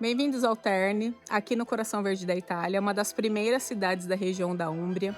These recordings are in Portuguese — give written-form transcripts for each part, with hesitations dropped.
Bem-vindos ao Terni, aqui no coração verde da Itália, uma das primeiras cidades da região da Úmbria,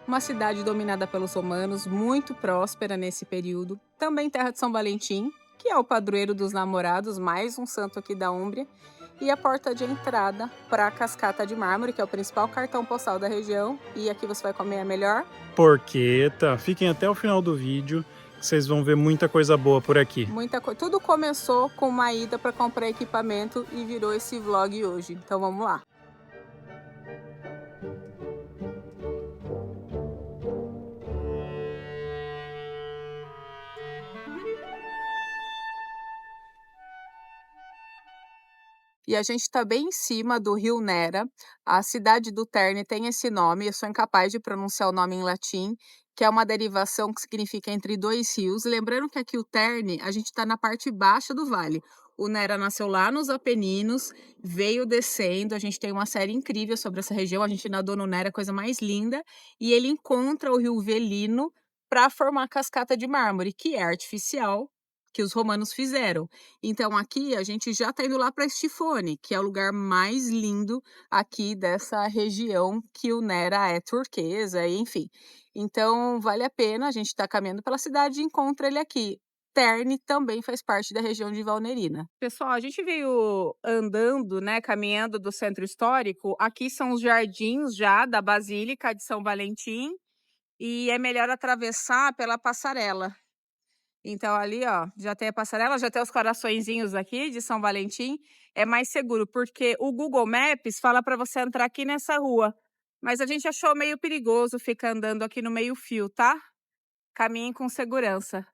uma cidade dominada pelos romanos, muito próspera nesse período, também terra de São Valentim, que é o padroeiro dos namorados, mais um santo aqui da Úmbria, e a porta de entrada para a Cascata de Mármore, que é o principal cartão postal da região, e aqui você vai comer a melhor Porqueta. Fiquem até o final do vídeo, que vocês vão ver muita coisa boa por aqui. Tudo começou com uma ida para comprar equipamento e virou esse vlog hoje. Então vamos lá. E a gente está bem em cima do rio Nera. A cidade do Terni tem esse nome, eu sou incapaz de pronunciar o nome em latim, que é uma derivação que significa entre dois rios. Lembrando que aqui o Terni, a gente está na parte baixa do vale. O Nera nasceu lá nos Apeninos, veio descendo. A gente tem uma série incrível sobre essa região. A gente nadou no Nera, coisa mais linda. E ele encontra o rio Velino para formar a cascata de mármore, que é artificial, que os romanos fizeram. Então aqui a gente já está indo lá para Estifone, que é o lugar mais lindo aqui dessa região, que o Nera é turquesa, enfim. Então vale a pena, a gente está caminhando pela cidade e encontra ele aqui. Terni também faz parte da região de Valnerina. Pessoal, a gente veio andando, né, caminhando do centro histórico. Aqui são os jardins já da Basílica de São Valentim e é melhor atravessar pela passarela. Então ali, ó, já tem a passarela, já tem os coraçõezinhos aqui de São Valentim. É mais seguro, porque o Google Maps fala para você entrar aqui nessa rua. Mas a gente achou meio perigoso ficar andando aqui no meio-fio, tá? Caminhem com segurança.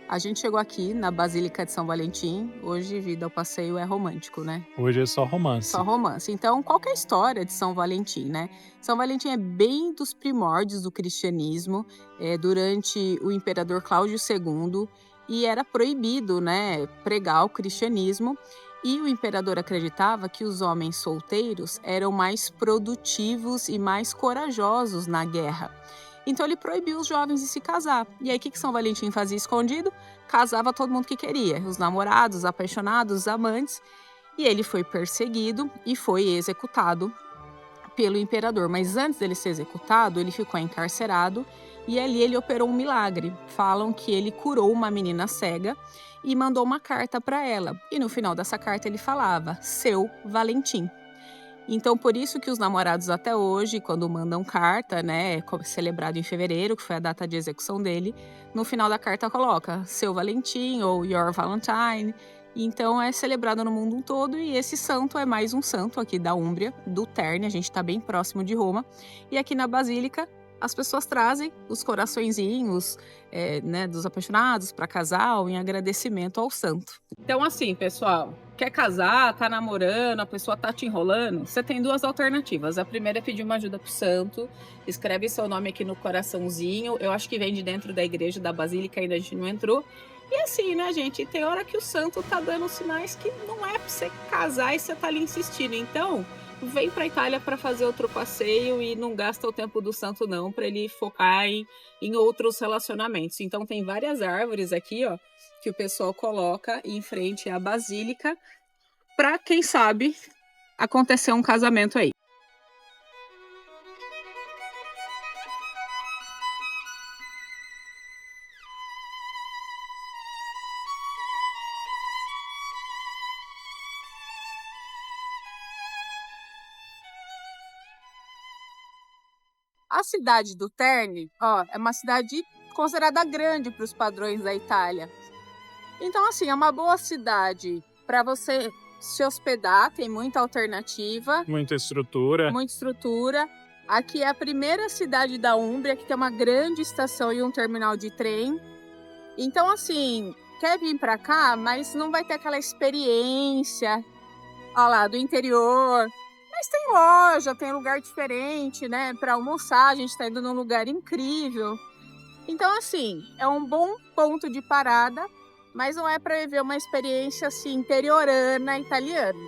A gente chegou aqui na Basílica de São Valentim. Hoje, vida ao passeio é romântico, né? Hoje é só romance. Só romance. Então, qual que é a história de São Valentim, né? São Valentim é bem dos primórdios do cristianismo, durante o imperador Cláudio II, e era proibido, né, pregar o cristianismo. E o imperador acreditava que os homens solteiros eram mais produtivos e mais corajosos na guerra. Então ele proibiu os jovens de se casar. E aí o que São Valentim fazia escondido? Casava todo mundo que queria, os namorados, os apaixonados, os amantes. E ele foi perseguido e foi executado pelo imperador. Mas antes dele ser executado, ele ficou encarcerado e ali ele operou um milagre. Falam que ele curou uma menina cega e mandou uma carta para ela. E no final dessa carta ele falava: Seu Valentim. Então, por isso que os namorados até hoje, quando mandam carta, né, celebrado em fevereiro, que foi a data de execução dele, no final da carta coloca Seu Valentim ou Your Valentine. Então é celebrado no mundo todo e esse santo é mais um santo aqui da Úmbria, do Terni, a gente está bem próximo de Roma. E aqui na Basílica as pessoas trazem os coraçõezinhos, né, dos apaixonados para casal em agradecimento ao santo. Então assim, pessoal, quer casar, tá namorando, a pessoa tá te enrolando, você tem duas alternativas. A primeira é pedir uma ajuda pro santo, escreve seu nome aqui no coraçãozinho, eu acho que vem de dentro da igreja da Basílica, ainda a gente não entrou. E assim, né, gente, tem hora que o santo tá dando sinais que não é pra você casar e você tá ali insistindo. Então, vem pra Itália para fazer outro passeio e não gasta o tempo do santo não, para ele focar em outros relacionamentos. Então tem várias árvores aqui, ó, que o pessoal coloca em frente à basílica para, quem sabe, acontecer um casamento aí. A cidade do Terni, ó, é uma cidade considerada grande para os padrões da Itália. Então, assim, é uma boa cidade para você se hospedar, tem muita alternativa. Muita estrutura. Muita estrutura. Aqui é a primeira cidade da Úmbria, que tem uma grande estação e um terminal de trem. Então, assim, quer vir para cá, mas não vai ter aquela experiência, ó lá, do interior. Mas tem loja, tem lugar diferente, né, para almoçar. A gente está indo num lugar incrível. Então, assim, é um bom ponto de parada, mas não é para viver uma experiência assim interiorana italiana.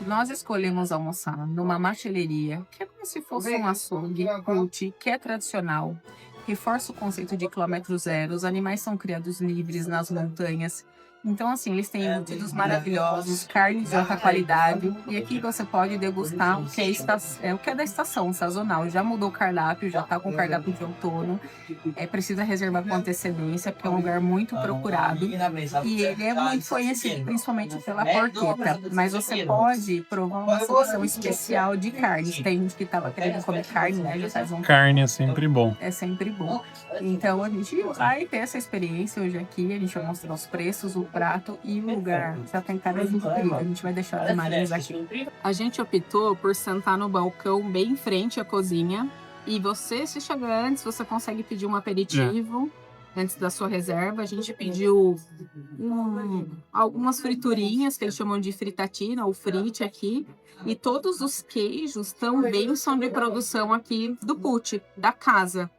Nós escolhemos almoçar numa macheleria, que é como se fosse um açougue cult, que é tradicional. Reforça o conceito de quilômetro zero, os animais são criados livres nas montanhas. Então, assim, eles têm embutidos maravilhosos, carnes de alta qualidade. E aqui você pode degustar o que o que é da estação sazonal. Já mudou o cardápio, já está com o cardápio de outono. Precisa reservar com antecedência, porque é um lugar muito procurado. E ele é muito conhecido, principalmente pela porqueta. Mas você pode provar uma seleção especial de carnes. Tem gente que estava querendo comer carne, né? Já faz Carne é sempre bom. É sempre bom. Então a gente vai ter essa experiência hoje aqui. A gente vai mostrar os preços, o prato e o lugar. Já tem cada incrível. A gente vai deixar as imagens aqui. A gente optou por sentar no balcão bem em frente à cozinha. E você, se chegar antes, você consegue pedir um aperitivo antes da sua reserva. A gente pediu algumas friturinhas, que eles chamam de fritatina ou frite aqui. E todos os queijos também são de produção aqui do Pucci, da casa.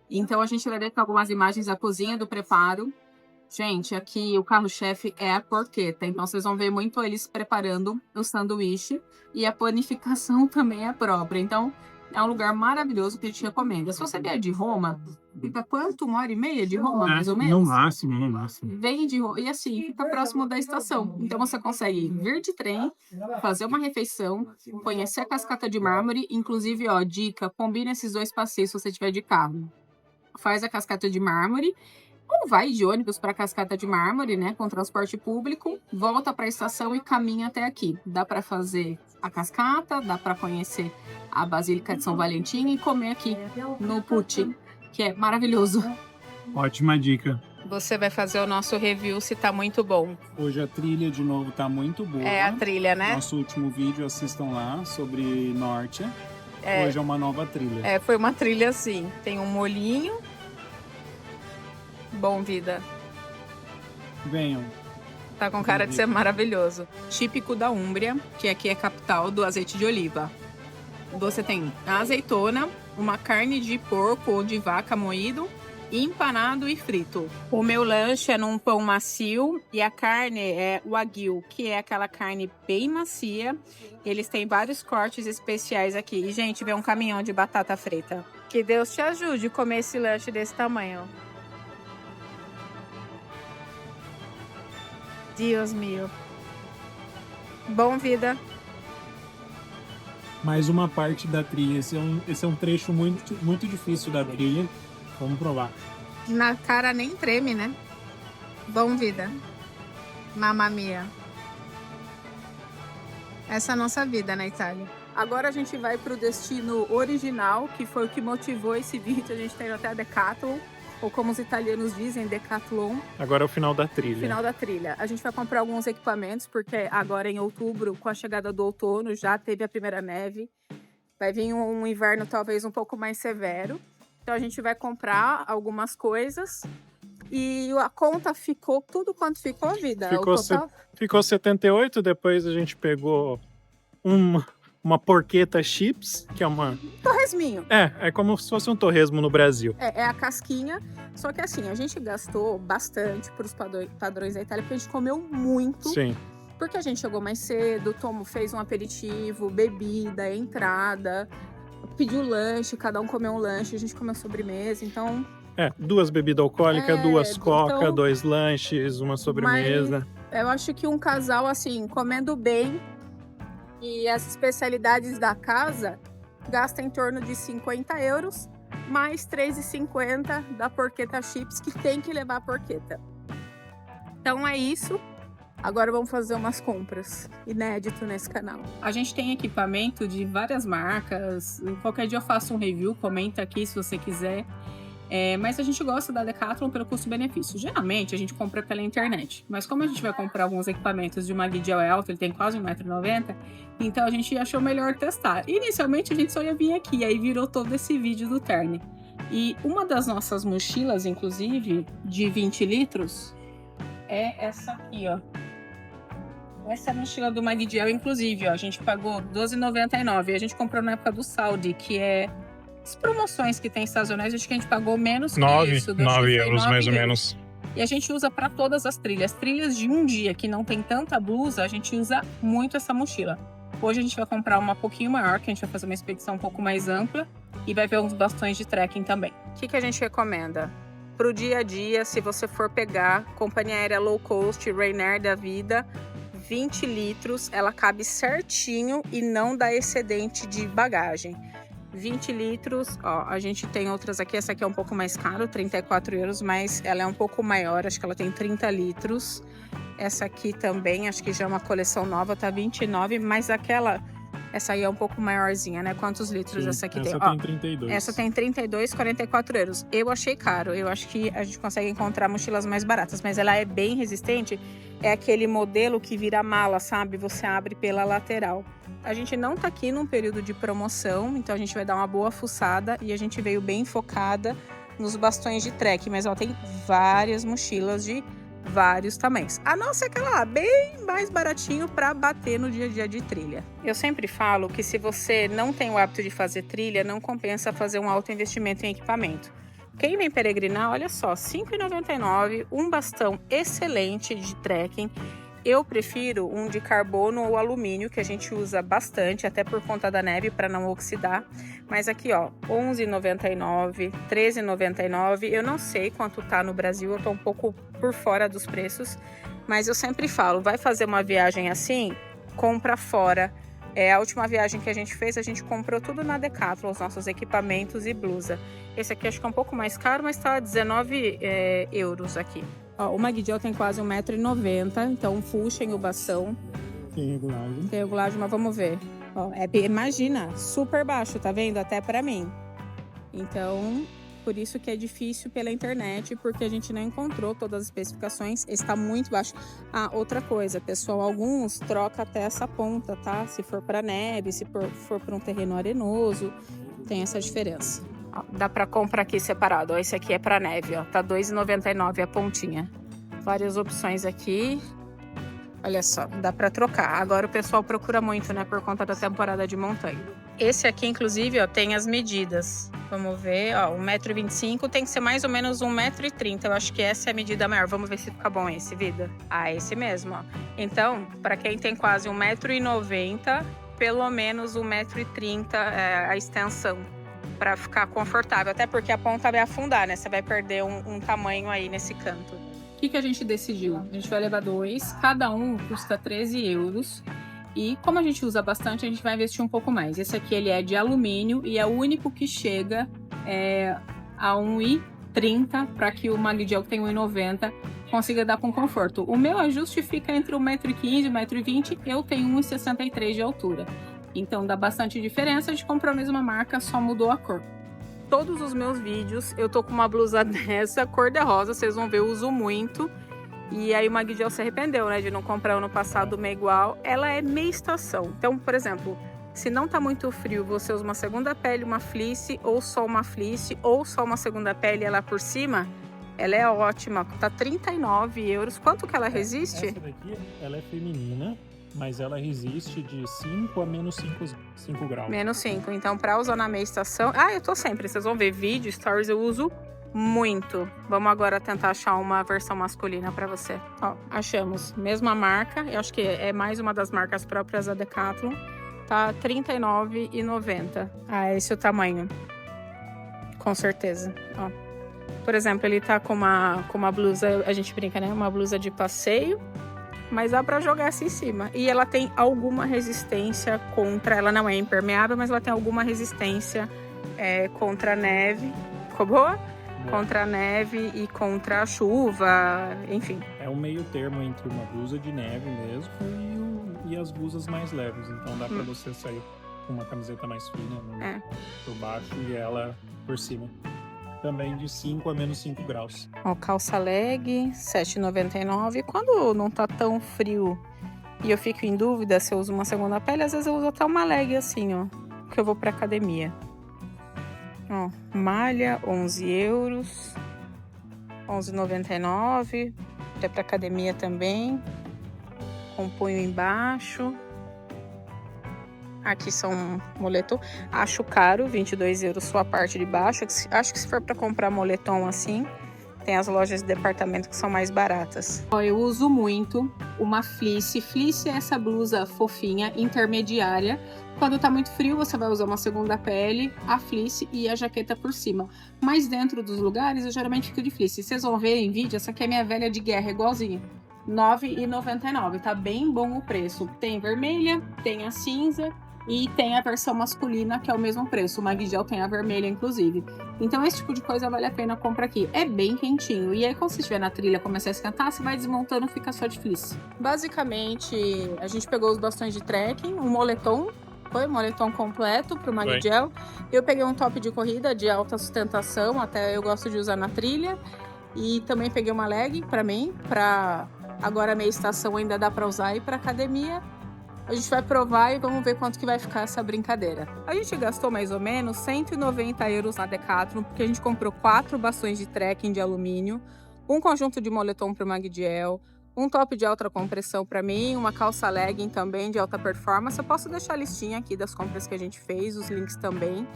Então a gente vai deixar algumas imagens da cozinha, do preparo. Gente, aqui o carro-chefe é a porqueta. Então vocês vão ver muito eles preparando o sanduíche. E a panificação também é própria. Então é um lugar maravilhoso que a gente recomenda. Se você vier de Roma, fica quanto? 1h30 de Roma, mais ou menos? No máximo, no máximo. Vem de Roma. E assim, fica próximo da estação. Então você consegue vir de trem, fazer uma refeição, conhecer a cascata de mármore. Inclusive, ó, dica, combina esses 2 passeios se você tiver de carro. Faz a cascata de mármore, ou vai de ônibus para a cascata de mármore, né, com transporte público, volta para a estação e caminha até aqui. Dá para fazer a cascata, dá para conhecer a Basílica de São Valentim e comer aqui no Pucci, que é maravilhoso. Ótima dica. Você vai fazer o nosso review se tá muito bom. Hoje a trilha de novo tá muito boa. É a trilha, né? Nosso último vídeo, assistam lá, sobre norte. Hoje é uma nova trilha. Foi uma trilha assim. Tem um molhinho. Bom, vida. Venham. Tá com cara de ser maravilhoso. Típico da Úmbria, que aqui é capital do azeite de oliva. Você tem a azeitona, uma carne de porco ou de vaca moído, empanado e frito. O meu lanche é num pão macio e a carne é o wagyu, que é aquela carne bem macia. Eles têm vários cortes especiais aqui. E, gente, vem um caminhão de batata frita. Que Deus te ajude a comer esse lanche desse tamanho. Deus meu. Bom, vida. Mais uma parte da trilha. Esse é um trecho muito difícil da trilha. Vamos provar. Na cara nem treme, né? Bom, vida. Mamma mia. Essa é a nossa vida na Itália. Agora a gente vai para o destino original, que foi o que motivou esse vídeo. A gente tem até a Decathlon, ou como os italianos dizem, Decathlon. Agora é o final da trilha. Final da trilha. A gente vai comprar alguns equipamentos, porque agora em outubro, com a chegada do outono, já teve a primeira neve. Vai vir um inverno talvez um pouco mais severo. Então a gente vai comprar algumas coisas e a conta ficou tudo quanto ficou a vida. Ficou 78, depois a gente pegou uma porqueta chips, que é uma... Torresminho. É como se fosse um torresmo no Brasil. É a casquinha, só que assim, a gente gastou bastante para os padrões da Itália, porque a gente comeu muito. Sim. Porque a gente chegou mais cedo, o Tomo fez um aperitivo, bebida, entrada... Pediu lanche, cada um comeu um lanche, a gente comeu sobremesa, então... 2 bebidas alcoólicas, 2 coca, 2 lanches, uma sobremesa. Mas eu acho que um casal, assim, comendo bem e as especialidades da casa, gasta em torno de 50 euros, mais 3,50 da porqueta chips, que tem que levar a porqueta. Então é isso. Agora vamos fazer umas compras, inédito nesse canal. A gente tem equipamento de várias marcas. Qualquer dia eu faço um review, comenta aqui se você quiser. Mas a gente gosta da Decathlon pelo custo-benefício. Geralmente a gente compra pela internet, mas como a gente vai comprar alguns equipamentos de uma Guidiel é alto, ele tem quase 1,90 m, então a gente achou melhor testar. Inicialmente a gente só ia vir aqui, aí virou todo esse vídeo do Terni. E uma das nossas mochilas, inclusive, de 20 litros, é essa aqui, ó. Essa é a mochila do Guidiel, inclusive, ó, a gente pagou R$12,99 e a gente comprou na época do Saudi, que é as promoções que tem sazonais, acho que a gente pagou menos que isso. 9 euros, mais ou menos. E a gente usa para todas as trilhas. Trilhas de um dia que não tem tanta blusa, a gente usa muito essa mochila. Hoje a gente vai comprar uma pouquinho maior, que a gente vai fazer uma expedição um pouco mais ampla e vai ver uns bastões de trekking também. O que a gente recomenda? Para o dia a dia, se você for pegar companhia aérea low cost, Ryanair da vida, 20 litros, ela cabe certinho e não dá excedente de bagagem. 20 litros, ó, a gente tem outras aqui, essa aqui é um pouco mais caro, 34 euros, mas ela é um pouco maior, acho que ela tem 30 litros. Essa aqui também, acho que já é uma coleção nova, tá 29, mas essa aí é um pouco maiorzinha, né? Quantos litros? Sim, essa aqui tem? Essa tem 32. Essa tem 32, 44 euros. Eu achei caro, eu acho que a gente consegue encontrar mochilas mais baratas, mas ela é bem resistente, é aquele modelo que vira mala, sabe? Você abre pela lateral. A gente não tá aqui num período de promoção, então a gente vai dar uma boa fuçada e a gente veio bem focada nos bastões de trek, mas ela tem várias mochilas de vários tamanhos. A nossa é aquela lá, bem mais baratinho para bater no dia a dia de trilha. Eu sempre falo que se você não tem o hábito de fazer trilha, não compensa fazer um alto investimento em equipamento. Quem vem peregrinar, olha só, R$ 5,99, um bastão excelente de trekking. Eu prefiro um de carbono ou alumínio, que a gente usa bastante, até por conta da neve, para não oxidar. Mas aqui, ó, R$ 11,99, R$ 13,99. Eu não sei quanto tá no Brasil, eu tô um pouco por fora dos preços. Mas eu sempre falo, vai fazer uma viagem assim, compra fora. A última viagem que a gente fez, a gente comprou tudo na Decathlon, os nossos equipamentos e blusa. Esse aqui acho que é um pouco mais caro, mas tá 19 euros aqui. Ó, o Guidiel tem quase 1,90 m, então puxem o bastão. Tem regulagem. Tem regulagem, mas vamos ver. Ó, imagina, super baixo, tá vendo? Até pra mim. Então, por isso que é difícil pela internet, porque a gente não encontrou todas as especificações. Está muito baixo. Ah, outra coisa, pessoal, alguns trocam até essa ponta, tá? Se for pra neve, se for pra um terreno arenoso, tem essa diferença. Ó, dá para comprar aqui separado. Ó, esse aqui é para neve, ó, tá R$ 2,99 a pontinha. Várias opções aqui. Olha só, dá para trocar. Agora o pessoal procura muito, né, por conta da temporada de montanha. Esse aqui, inclusive, ó, tem as medidas. Vamos ver, ó, 1,25 m tem que ser mais ou menos 1,30 m. Eu acho que essa é a medida maior. Vamos ver se fica bom esse, vida. Ah, esse mesmo, ó. Então, para quem tem quase 1,90 m, pelo menos 1,30 m é a extensão, para ficar confortável, até porque a ponta vai afundar, né? Você vai perder um tamanho aí nesse canto. O que a gente decidiu? A gente vai levar dois, cada um custa 13 euros. E como a gente usa bastante, a gente vai investir um pouco mais. Esse aqui ele é de alumínio e é o único que chega a 1,30 m, para que o Guidiel, que tem 1,90 m, consiga dar com conforto. O meu ajuste fica entre 1,15 m e 1,20 m, eu tenho 1,63 m de altura. Então dá bastante diferença, a gente comprou a mesma marca, só mudou a cor. Todos os meus vídeos eu tô com uma blusa dessa, cor de rosa, vocês vão ver, eu uso muito. E aí o Guidiel se arrependeu, né, de não comprar ano passado uma igual. Ela é meia estação, então, por exemplo, se não tá muito frio, você usa uma segunda pele, uma fleece, ou só uma fleece, ou só uma segunda pele ela por cima, ela é ótima, tá 39 euros. Quanto que ela resiste? Essa daqui, ela é feminina, mas ela resiste de 5 a menos 5 graus. Menos 5. Então, para usar na meia estação... Ah, eu tô sempre. Vocês vão ver vídeo, stories, eu uso muito. Vamos agora tentar achar uma versão masculina para você. Ó, achamos. Mesma marca. Eu acho que é mais uma das marcas próprias da Decathlon. Tá R$ 39,90. Ah, esse é o tamanho. Com certeza. Ó. Por exemplo, ele tá com uma blusa... A gente brinca, né? Uma blusa de passeio. Mas dá pra jogar assim em cima. E ela tem alguma resistência contra... Ela não é impermeável, mas ela tem alguma resistência contra a neve. Ficou boa? Contra a neve e contra a chuva, enfim. É um meio termo entre uma blusa de neve mesmo e as blusas mais leves. Então dá pra você sair com uma camiseta mais fina por baixo e ela por cima. também de 5 a menos 5 graus. Ó, calça leg, R$ 7,99. Quando não tá tão frio e eu fico em dúvida se eu uso uma segunda pele, às vezes eu uso até uma leg assim, ó, que eu vou pra academia. Ó, malha, 11 euros, 11,99, é pra academia também, com punho embaixo. Aqui são moletom, acho caro, 22 euros só a parte de baixo. Acho que se for para comprar moletom assim, tem as lojas de departamento que são mais baratas. Ó, eu uso muito uma fleece. Fleece é essa blusa fofinha, intermediária. Quando tá muito frio, você vai usar uma segunda pele, a fleece e a jaqueta por cima. Mas dentro dos lugares, eu geralmente fico de fleece. Vocês vão ver em vídeo, essa aqui é minha velha de guerra, igualzinho. R$ 9,99, tá bem bom o preço. Tem vermelha, tem a cinza e tem a versão masculina, que é o mesmo preço. O Magdiel tem a vermelha, inclusive. Então, esse tipo de coisa vale a pena comprar aqui. É bem quentinho. E aí, quando você estiver na trilha e começar a esquentar, você vai desmontando e fica só de fleece. Basicamente, a gente pegou os bastões de trekking, um moletom. Foi um moletom completo pro Magdiel. Eu peguei um top de corrida de alta sustentação, até eu gosto de usar na trilha. E também peguei uma leg pra mim, pra agora meia estação ainda dá pra usar e ir pra academia. A gente vai provar e vamos ver quanto que vai ficar essa brincadeira. A gente gastou mais ou menos 190 euros na Decathlon, porque a gente comprou 4 bastões de trekking de alumínio, um conjunto de moletom pro Magdiel, um top de alta compressão para mim, uma calça legging também de alta performance. Eu posso deixar a listinha aqui das compras que a gente fez, os links também.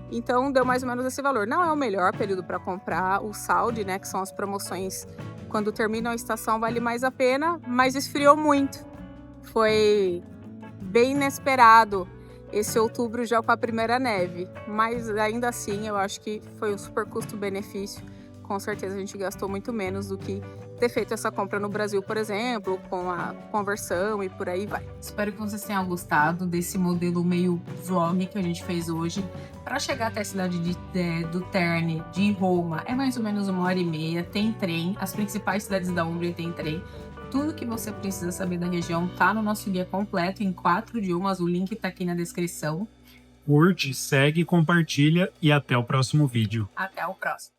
Então deu mais ou menos esse valor. Não é o melhor período para comprar, o Saudi, né, que são as promoções quando termina a estação, vale mais a pena, mas esfriou muito. Foi bem inesperado esse outubro já com a primeira neve, mas ainda assim eu acho que foi um super custo-benefício. Com certeza a gente gastou muito menos do que ter feito essa compra no Brasil, por exemplo, com a conversão e por aí vai. Espero que vocês tenham gostado desse modelo meio vlog que a gente fez hoje. Para chegar até a cidade do Terni, de Roma, é mais ou menos 1h30, tem trem, as principais cidades da Umbria tem trem. Tudo que você precisa saber da região tá no nosso guia completo em 4 idiomas, o link tá aqui na descrição. Curte, segue, compartilha e até o próximo vídeo. Até o próximo.